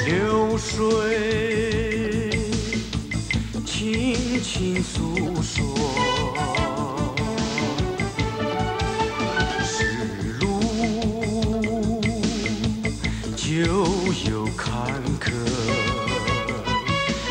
流水轻轻诉说，是路就有坎坷，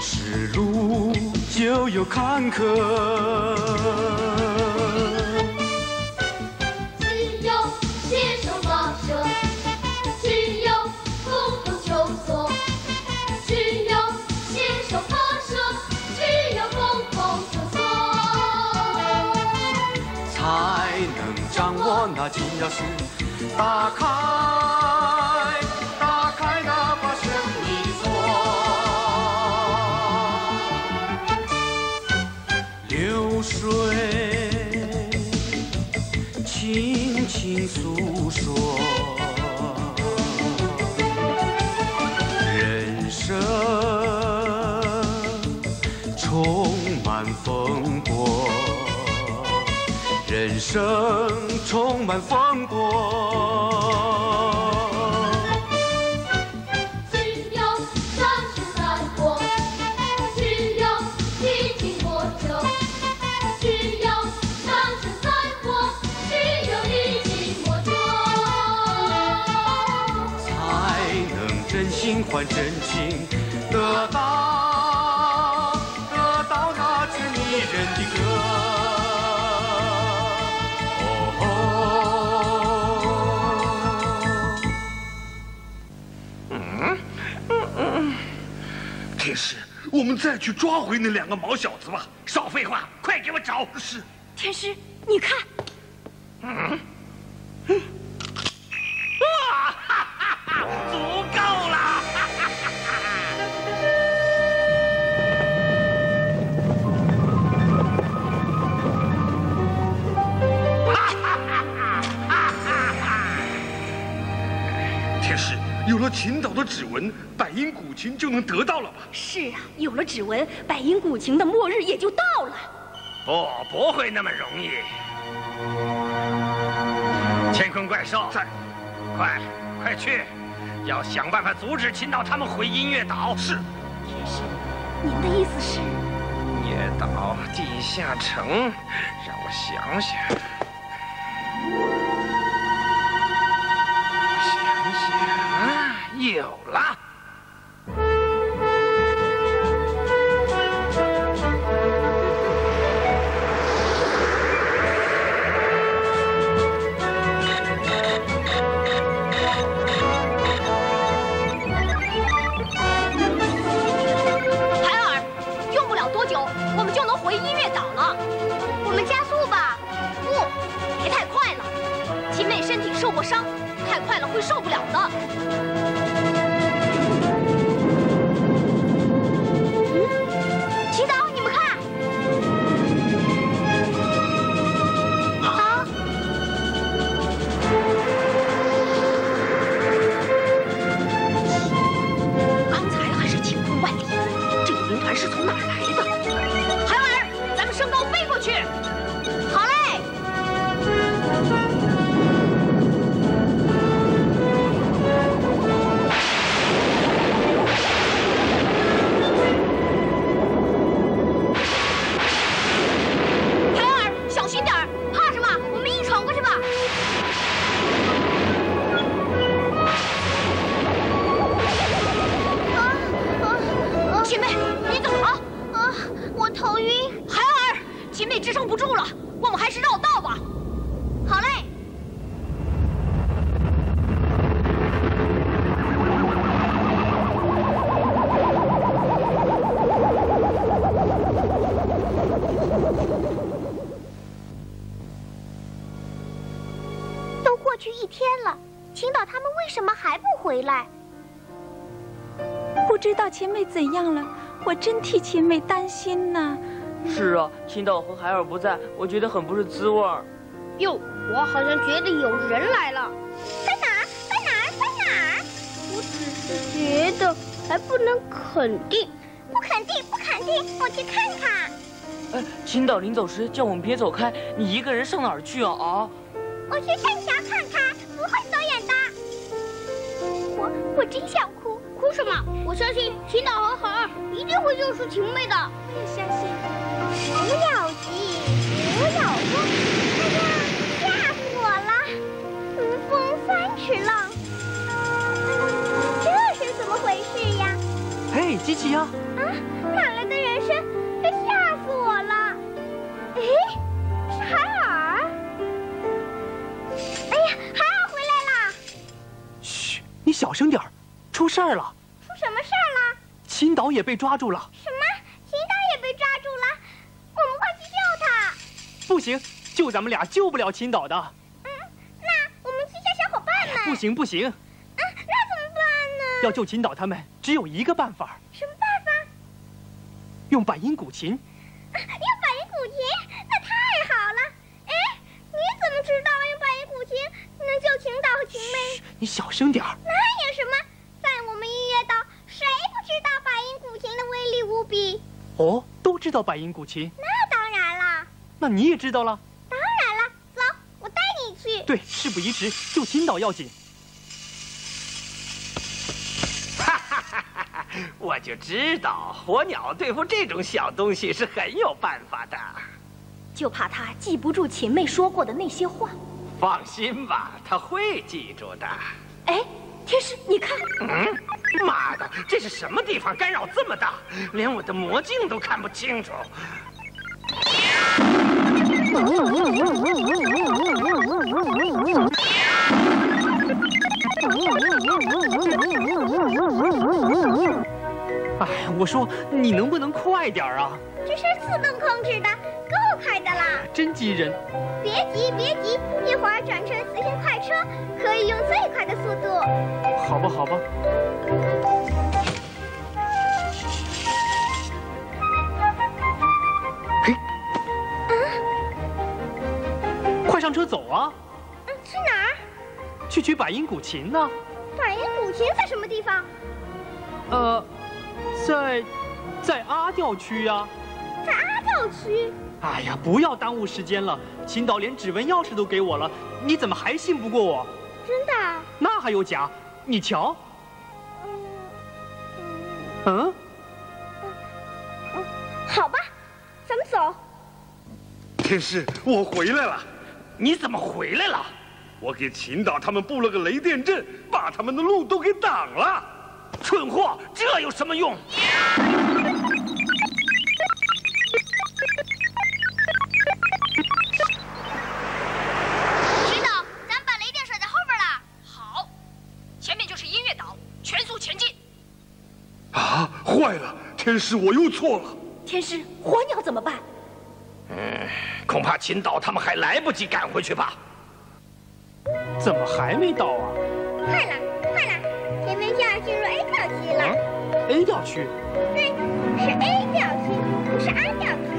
是路就有坎坷。 那金钥匙，打开那把生命锁。流水轻轻诉说，人生充满风波。 人生充满风波，只有上山散过，只有历经波折，只有上山散过，只有历经波折，才能真心换真情，得到那知迷人的歌。 天使，我们再去抓回那2个毛小子吧！少废话，快给我找！是。天师，你看。哇哈哈哈！足够了！哈哈哈哈！天使，有了秦岛的指纹，百音古琴就能得到了吧？是啊，有了指纹，百音古琴的末日也就到了。不会那么容易。乾坤怪兽在，快去，要想办法阻止秦岛他们回音乐岛。是。天师，您的意思是？乐岛地下城，让我想想。 有了！海尔，用不了多久，我们就能回音乐岛了。我们加速吧！不，别太快了。秦妹身体受过伤，太快了会受不了的。 祈祷，你们看，啊！刚才还是晴空万里，这个云团是从哪儿来的？海尔，咱们升高飞过去。好嘞。支撑不住了，我们还是绕道吧。好嘞。都过去1天了，青岛他们为什么还不回来？不知道秦妹怎样了，我真替秦妹担心呢。 是啊，青岛和海尔不在，我觉得很不是滋味儿。哟，我好像觉得有人来了。在哪儿？在哪儿？在哪儿？我只是觉得，还不能肯定。不肯定，不肯定，我去看看。哎，青岛临走时叫我们别走开，你一个人上哪儿去啊？啊！我去山峡看看，不会走远的。我真想哭，哭说什么？我相信秦岛和海儿一定会救出晴妹的。我也相信。不要急，不要慌。哎呀，吓死我了！如风三尺浪，这是怎么回事呀？嘿，机器鸭！啊，哪来的人声？这吓死我了！哎，是海尔。哎呀，海尔回来啦！嘘，你小声点儿，出事儿了！出什么事儿了？秦岛也被抓住了。什么？秦岛也被抓住了？我们快去救他！不行，就咱们俩救不了秦岛的。那我们去叫小伙伴们。不行不行，那怎么办呢？要救秦岛他们，只有一个办法。什么办法？用百音古琴。用百音古琴？那太好了！哎，你怎么知道用百音古琴能救秦岛和晴妹？你小声点儿。那有什么？在我们音乐岛，谁不知道百音古琴的威力无比？哦，都知道百音古琴。那当然了。那你也知道了？当然了，走，我带你去。对，事不宜迟，救秦岛要紧。我就知道火鸟对付这种小东西是很有办法的。就怕他记不住秦妹说过的那些话。放心吧，他会记住的。哎，天使，你看。妈的，这是什么地方？干扰这么大，连我的魔镜都看不清楚。哎，我说你能不能快点啊？这是自动控制的，够快的啦。真急人！别急，别急，一会儿转成磁性快车，可以用最快的速度。好吧，好吧。嘿，快上车走啊！去哪儿？去取百音古琴呢。百音古琴在什么地方？在阿调区呀。在阿调区。哎呀，不要耽误时间了。秦岛连指纹钥匙都给我了，你怎么还信不过我？真的？那还有假？你瞧。嗯。好吧，咱们走。天使，我回来了。你怎么回来了？我给秦岛他们布了个雷电阵，把他们的路都给挡了。蠢货，这有什么用？知道，咱把雷电甩在后边了。好，前面就是音乐岛，全速前进。啊，坏了，天使，我又错了。天使，火鸟怎么办？恐怕秦岛他们还来不及赶回去吧。怎么还没到啊？快了，快了，前面就要进入 A 调区了。A 调区？对，是 A 调区，不是 R 调区。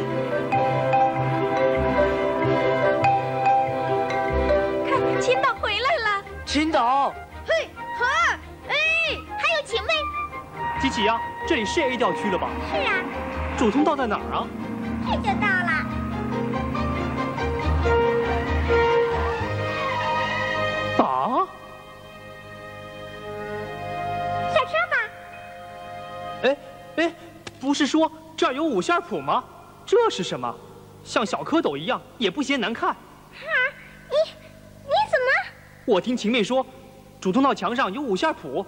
看，秦岛回来了。秦岛。嘿，海儿，哎，还有晴妹。机器鸭，这里是 A 调区了吧？是啊。主通道在哪儿啊？这就到了。啊？下车吧。哎，不是说这儿有五线谱吗？这是什么？像小蝌蚪一样，也不嫌难看。海儿，你怎么？我听晴妹说，主通道墙上有五线谱，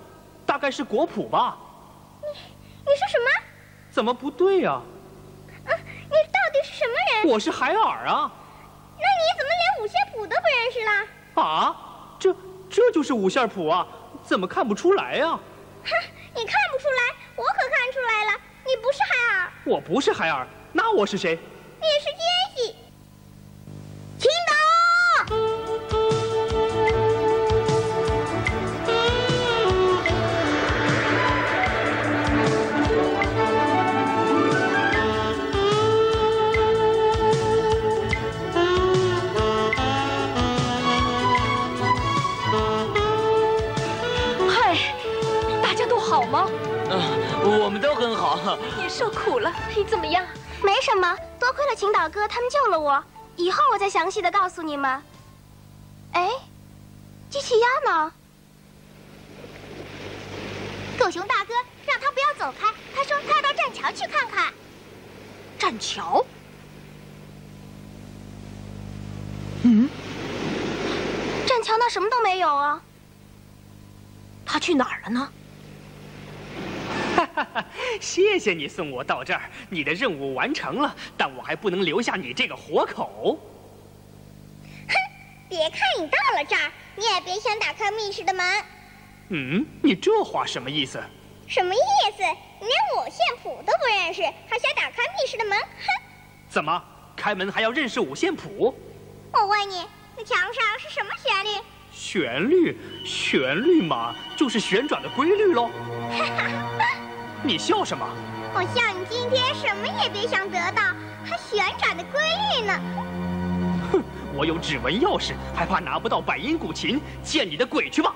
大概是国谱吧。你说什么？怎么不对呀？你到底是什么人？我是海尔啊。那你怎么连五线谱都不认识了？啊，这就是五线谱啊，怎么看不出来呀？哼，你看不出来，我可看出来了，你不是海尔。我不是海尔，那我是谁？你是杰西。秦岛。好吗？我们都很好。你受苦了，你怎么样？没什么，多亏了秦岛哥他们救了我。以后我再详细的告诉你们。哎，机器鸭呢？狗熊大哥让他不要走开，他说他要到栈桥去看看。栈桥？栈桥那什么都没有啊。他去哪儿了呢？哈哈哈！谢谢你送我到这儿，你的任务完成了，但我还不能留下你这个活口。哼！别看你到了这儿，你也别想打开密室的门。你这话什么意思？什么意思？你连五线谱都不认识，还想打开密室的门？哼！怎么，开门还要认识五线谱？我问你，那墙上是什么旋律？旋律嘛，就是旋转的规律喽。你笑什么？我笑你今天什么也别想得到，还旋转的规律呢。哼，我有指纹钥匙，还怕拿不到百音古琴？见你的鬼去吧！